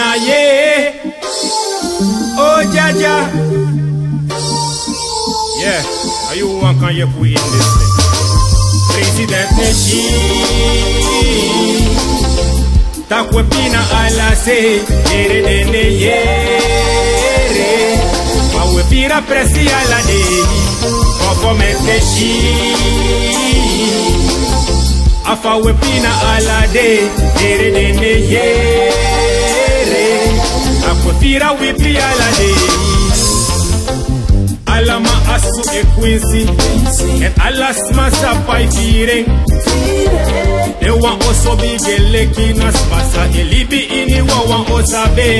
na ye. Oh Jaja. Yeah, are you one can you put in this thing? President Neshi. Takwe pina ala se. Yere dene yere. Mawe pira presi ala de. Kokomente shi. Afa we pina ala de. Yere dene yere. Akwe pira we pi ala de. Alama asu e Quincy and alas masa pai firing. They want also be geleki nas pasa elibi ini wa want osabe.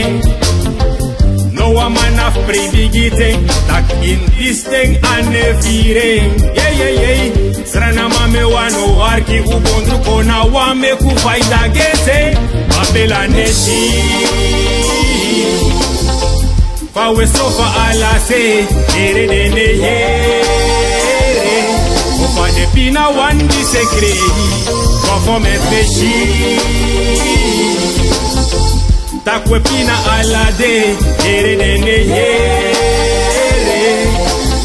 No one man of pre-bigite tak in this thing and firing. Yeah. Suriname me wano warki ubondru kona wa me ku fight against Babela neshi. Fawe sofa ala se, ere dene yere. Ofa de pina wan di sekre, kofo me feshi. Takwe pina ala de, ere dene yere.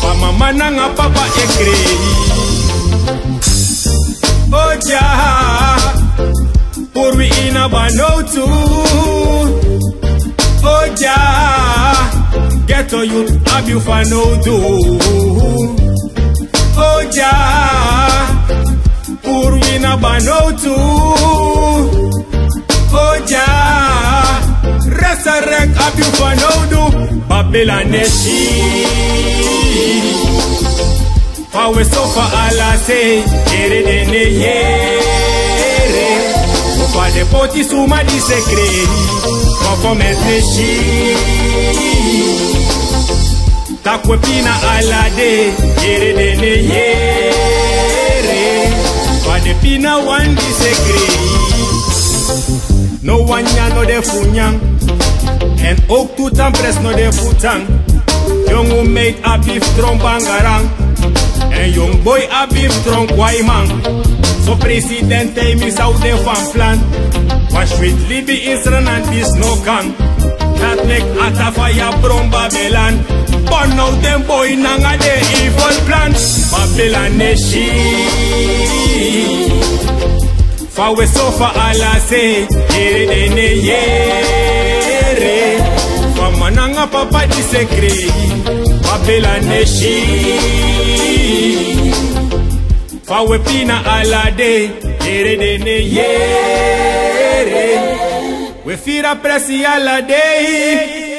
Fa mama nanga papa ekre. Oja, purwi ina banotu. Oja. Get to you, have you for no do. Oja, Purwina Banotu. Oja, resurrect, have you for no do. Babylon Neshi. Fawe sofa ala se, ere dene yere. Ofa de poti suma di sekre, kofo metreshi. Takwe pina ala de, yere dene yere. Fa de pina wan di sekre. No one ya no de funyang. En ook toetan pres no de futang. Young who made a beef strong bangarang. En young boy a beef strong waiman. So president time is out there van plan. Wash with Libby in Strenght is no can. That make Atafaya from Babylon. Burn out them boy nanga de evil plan. Babylon neshi. Fawe sofa ala se. Yere dene yere. Fama nanga papa di sekre. Babylon neshi. Fawe pina ala de. Yere dene yere. We fira presi ala de.